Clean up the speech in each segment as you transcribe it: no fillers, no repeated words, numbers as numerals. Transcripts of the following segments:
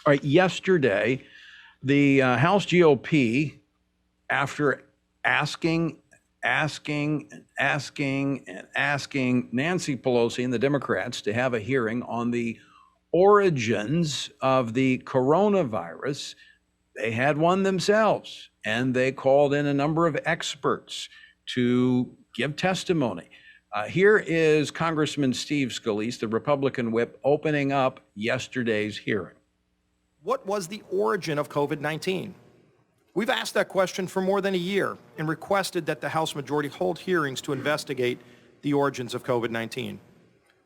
All right, yesterday, the House GOP, after asking, asking Nancy Pelosi and the Democrats to have a hearing on the origins of the coronavirus, they had one themselves, and they called in a number of experts to give testimony. Here is Congressman Steve Scalise, the Republican whip, opening up yesterday's hearing. What was the origin of COVID-19? We've asked that question for more than a year and requested that the House majority hold hearings to investigate the origins of COVID-19.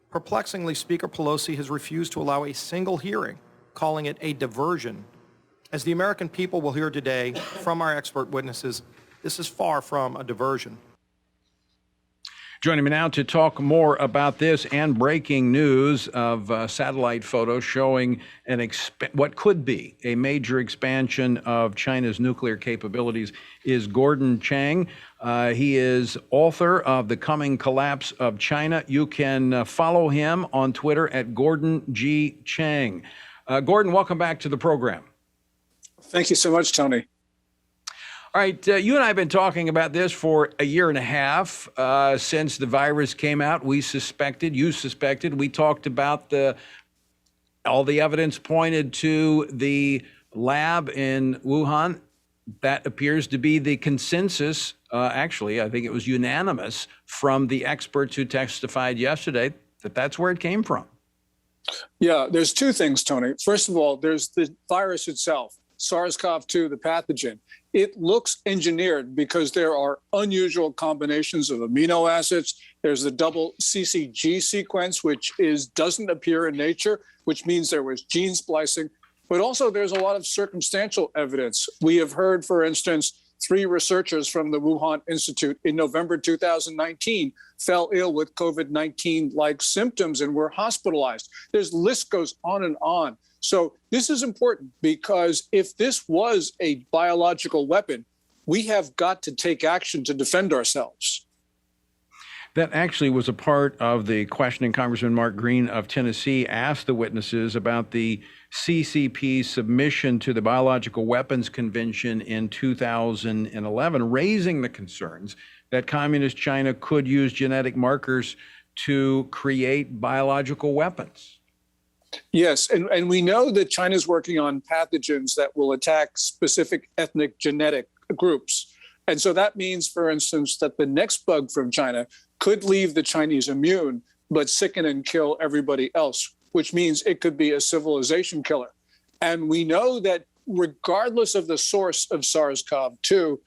Perplexingly, Speaker Pelosi has refused to allow a single hearing, calling it a diversion. As the American people will hear today from our expert witnesses, this is far from a diversion. Joining me now to talk more about this and breaking news of satellite photos showing what could be a major expansion of China's nuclear capabilities is Gordon Chang. He is author of The Coming Collapse of China. You can follow him on Twitter at Gordon G. Chang. Gordon, welcome back to the program. Thank you so much, Tony. All right, you and I have been talking about this for a year and a half since the virus came out. You suspected. We talked about all the evidence pointed to the lab in Wuhan. That appears to be the consensus. Actually, I think it was unanimous from the experts who testified yesterday that that's where it came from. Yeah, there's two things, Tony. First of all, there's the virus itself, SARS-CoV-2, the pathogen. It looks engineered because there are unusual combinations of amino acids. There's the double CCG sequence, which doesn't appear in nature, which means there was gene splicing. But also there's a lot of circumstantial evidence. We have heard, for instance, 3 researchers from the Wuhan Institute in November 2019 fell ill with COVID-19-like symptoms and were hospitalized. This list goes on and on. So this is important because if this was a biological weapon, we have got to take action to defend ourselves. That actually was a part of the questioning. Congressman Mark Green of Tennessee asked the witnesses about the CCP's submission to the Biological Weapons Convention in 2011, raising the concerns that communist China could use genetic markers to create biological weapons. Yes, and we know that China's working on pathogens that will attack specific ethnic genetic groups. And so that means, for instance, that the next bug from China could leave the Chinese immune, but sicken and kill everybody else, which means it could be a civilization killer. And we know that regardless of the source of SARS-CoV-2,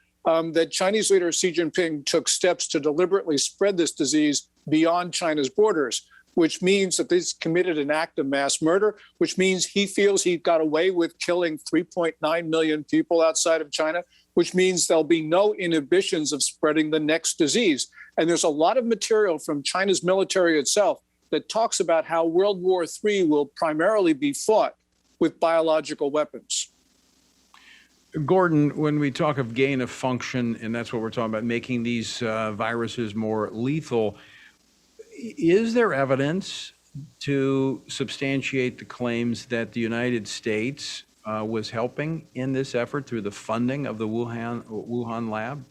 that Chinese leader Xi Jinping took steps to deliberately spread this disease beyond China's borders, which means that he's committed an act of mass murder, which means he feels he got away with killing 3.9 million people outside of China, which means there'll be no inhibitions of spreading the next disease. And there's a lot of material from China's military itself that talks about how World War III will primarily be fought with biological weapons. Gordon, when we talk of gain of function, and that's what we're talking about, making these viruses more lethal, is there evidence to substantiate the claims that the United States was helping in this effort through the funding of the Wuhan lab?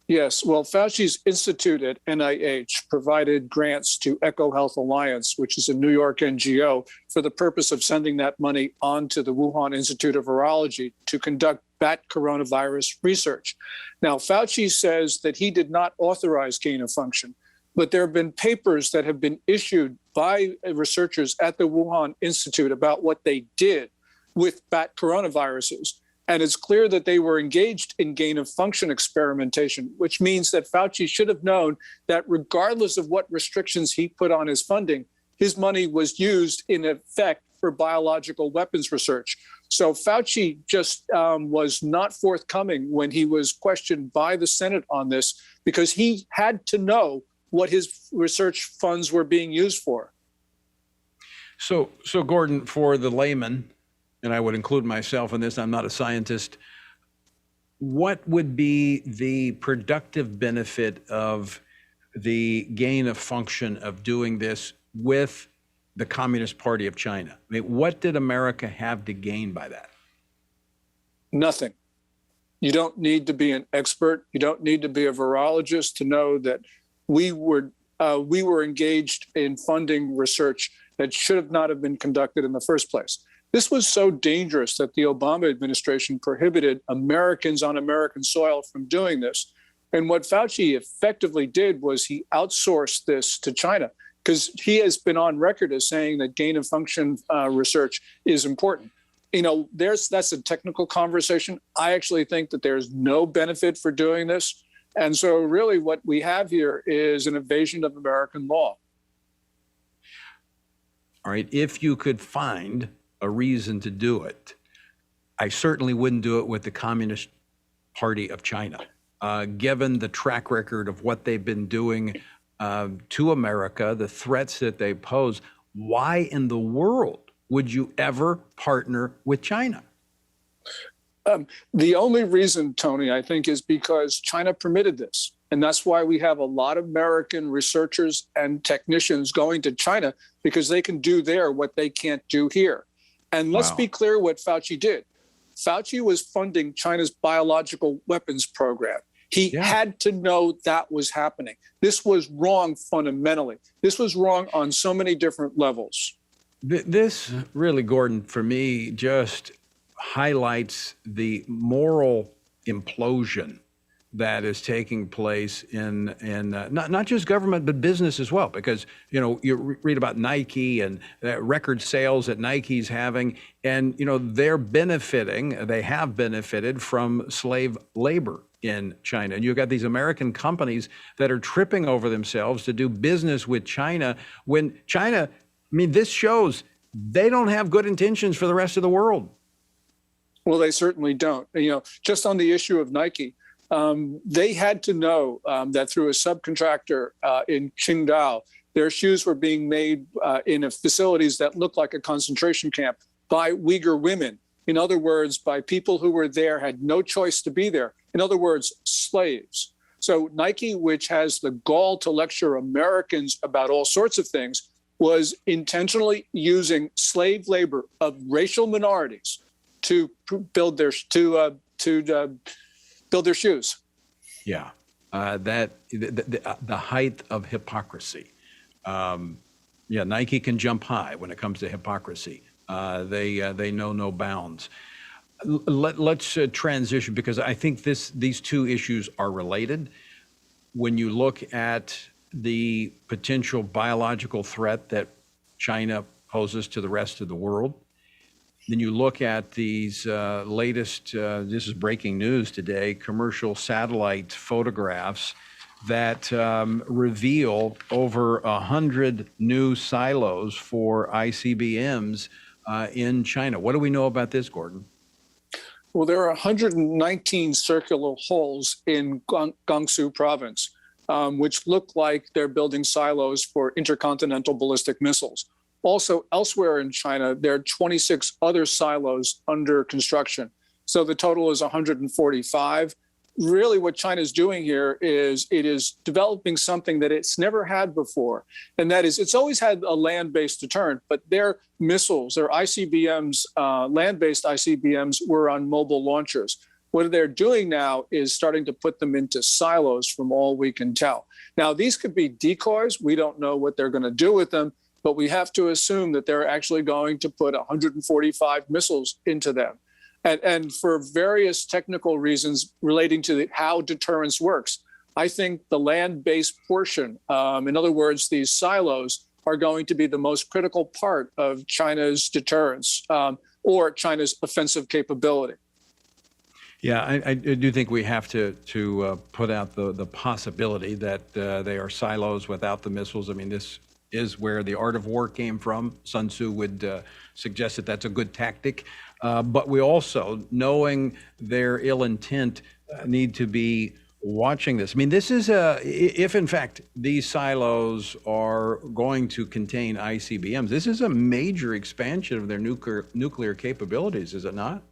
Yes, well, Fauci's institute at NIH provided grants to EcoHealth Alliance, which is a New York NGO, for the purpose of sending that money on to the Wuhan Institute of Virology to conduct bat coronavirus research. Now, Fauci says that he did not authorize gain of function, but there have been papers that have been issued by researchers at the Wuhan Institute about what they did with bat coronaviruses. And it's clear that they were engaged in gain of function experimentation, which means that Fauci should have known that regardless of what restrictions he put on his funding, his money was used in effect for biological weapons research. So Fauci just was not forthcoming when he was questioned by the Senate on this, because he had to know what his research funds were being used for. So Gordon, for the layman, and I would include myself in this, I'm not a scientist, what would be the productive benefit of the gain of function of doing this with the Communist Party of China? I mean, what did America have to gain by that? Nothing. You don't need to be an expert. You don't need to be a virologist to know that we were engaged in funding research that should have not have been conducted in the first place. This was so dangerous that the Obama administration prohibited Americans on American soil from doing this. And what Fauci effectively did was he outsourced this to China, because he has been on record as saying that gain of function research is important. You know, that's a technical conversation. I actually think that there's no benefit for doing this. And so really what we have here is an invasion of American law. All right, if you could find a reason to do it, I certainly wouldn't do it with the Communist Party of China. Given the track record of what they've been doing to America, the threats that they pose, why in the world would you ever partner with China? The only reason, Tony, I think, is because China permitted this. And that's why we have a lot of American researchers and technicians going to China, because they can do there what they can't do here. And let's be clear what Fauci did. Fauci was funding China's biological weapons program. He had to know that was happening. This was wrong fundamentally. This was wrong on so many different levels. This really, Gordon, for me, just highlights the moral implosion that is taking place in not just government, but business as well. Because, you know, you read about Nike and record sales that Nike's having, and, you know, they have benefited from slave labor in China. And you've got these American companies that are tripping over themselves to do business with China, when China, I mean, this shows they don't have good intentions for the rest of the world. Well, they certainly don't. You know, just on the issue of Nike, they had to know that through a subcontractor in Qingdao, their shoes were being made in facilities that looked like a concentration camp by Uyghur women. In other words, by people who were there, had no choice to be there. In other words, slaves. So Nike, which has the gall to lecture Americans about all sorts of things, was intentionally using slave labor of racial minorities to build their build their shoes. Yeah, the height of hypocrisy. Nike can jump high when it comes to hypocrisy. They know no bounds. Let's transition, because I think these two issues are related. When you look at the potential biological threat that China poses to the rest of the world, then you look at these latest, this is breaking news today, commercial satellite photographs that reveal over 100 new silos for ICBMs in China. What do we know about this, Gordon? Well, there are 119 circular holes in Gansu province, which look like they're building silos for intercontinental ballistic missiles. Also, elsewhere in China, there are 26 other silos under construction. So the total is 145. Really, what China is doing here is it is developing something that it's never had before. And that is, it's always had a land-based deterrent, but their missiles, their ICBMs, land-based ICBMs, were on mobile launchers. What they're doing now is starting to put them into silos, from all we can tell. Now, these could be decoys. We don't know what they're going to do with them, but we have to assume that they're actually going to put 145 missiles into them. And for various technical reasons relating to how deterrence works, I think the land-based portion, in other words, these silos, are going to be the most critical part of China's deterrence or China's offensive capability. Yeah, I do think we have to put out the possibility that they are silos without the missiles. I mean, this is where the art of war came from. Sun Tzu would suggest that that's a good tactic. But we also, knowing their ill intent, need to be watching this. I mean, this is if in fact these silos are going to contain ICBMs, this is a major expansion of their nuclear capabilities, is it not?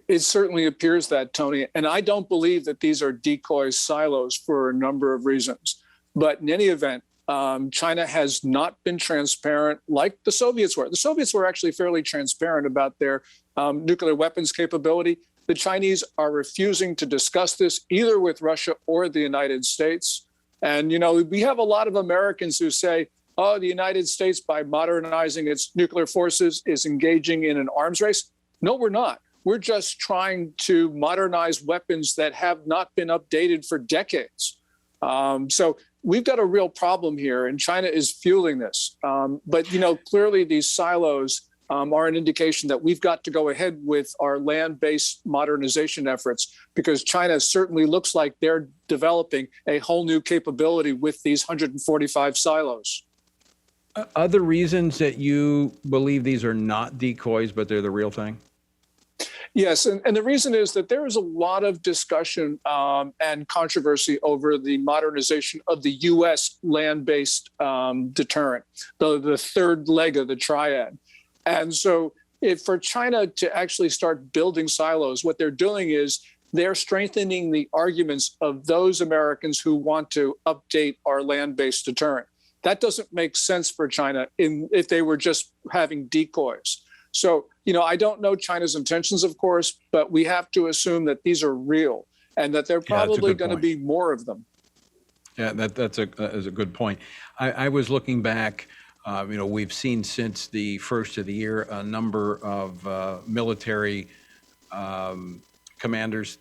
It certainly appears that, Tony. And I don't believe that these are decoy silos for a number of reasons. But in any event, China has not been transparent like the Soviets were. The Soviets were actually fairly transparent about their nuclear weapons capability. The Chinese are refusing to discuss this either with Russia or the United States. And, we have a lot of Americans who say, oh, the United States, by modernizing its nuclear forces, is engaging in an arms race. No, we're not. We're just trying to modernize weapons that have not been updated for decades. So we've got a real problem here, and China is fueling this. But, clearly these silos are an indication that we've got to go ahead with our land-based modernization efforts, because China certainly looks like they're developing a whole new capability with these 145 silos. Other reasons that you believe these are not decoys, but they're the real thing? Yes, and the reason is that there is a lot of discussion and controversy over the modernization of the U.S. land-based deterrent, the third leg of the triad. And so if for China to actually start building silos, what they're doing is they're strengthening the arguments of those Americans who want to update our land-based deterrent. That doesn't make sense for China if they were just having decoys. So, I don't know China's intentions, of course, but we have to assume that these are real and that there are probably going to be more of them. Yeah, that's a good point. I was looking back, we've seen since the first of the year a number of military commanders,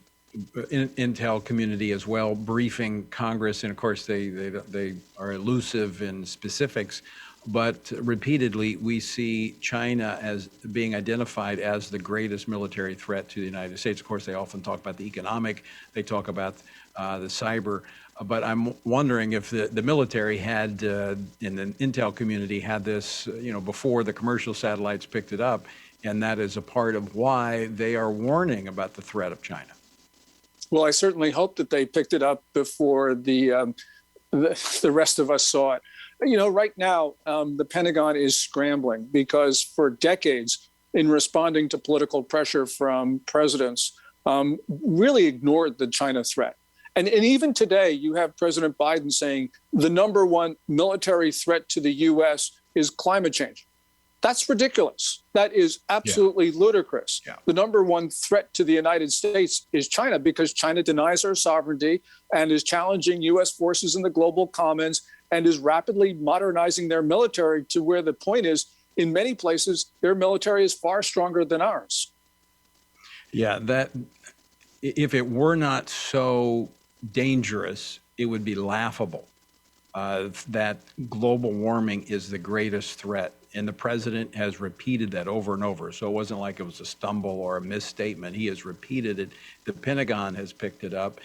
intel community as well, briefing Congress, and of course they are elusive in specifics, but repeatedly we see China as being identified as the greatest military threat to the United States. Of course, they often talk about the economic, they talk about the cyber, but I'm wondering if the military had, in the intel community, had this, before the commercial satellites picked it up, and that is a part of why they are warning about the threat of China. Well, I certainly hope that they picked it up before the rest of us saw it. Right now, the Pentagon is scrambling because for decades, in responding to political pressure from presidents, really ignored the China threat. And even today, you have President Biden saying the number one military threat to the U.S. is climate change. That's ridiculous. That is absolutely ludicrous. Yeah. The number one threat to the United States is China, because China denies our sovereignty and is challenging U.S. forces in the global commons and is rapidly modernizing their military to where the point is, in many places, their military is far stronger than ours. Yeah, that if it were not so dangerous, it would be laughable that global warming is the greatest threat. And the president has repeated that over and over. So it wasn't like it was a stumble or a misstatement. He has repeated it. The Pentagon has picked it up.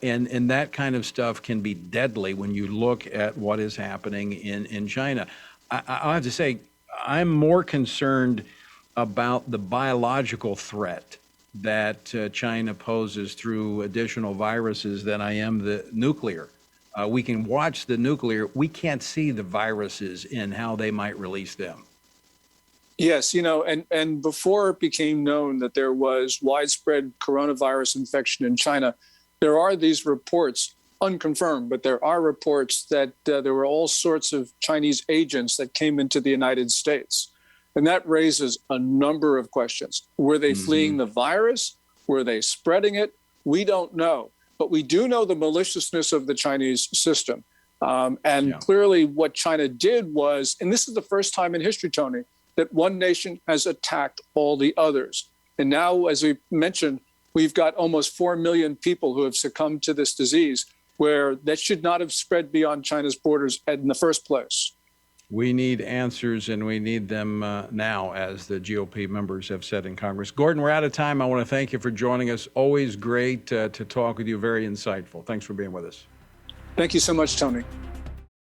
And that kind of stuff can be deadly when you look at what is happening in China. I have to say, I'm more concerned about the biological threat that China poses through additional viruses than I am the nuclear. We can watch the nuclear. We can't see the viruses and how they might release them. Yes, and before it became known that there was widespread coronavirus infection in China, there are these reports, unconfirmed, but there are reports that there were all sorts of Chinese agents that came into the United States. And that raises a number of questions. Were they fleeing the virus? Were they spreading it? We don't know. But we do know the maliciousness of the Chinese system. Clearly what China did was, and this is the first time in history, Tony, that one nation has attacked all the others. And now, as we mentioned, we've got almost 4 million people who have succumbed to this disease, where that should not have spread beyond China's borders in the first place. We need answers, and we need them now, as the GOP members have said in Congress. Gordon, we're out of time. I want to thank you for joining us. Always great to talk with you. Very insightful. Thanks for being with us. Thank you so much, Tony.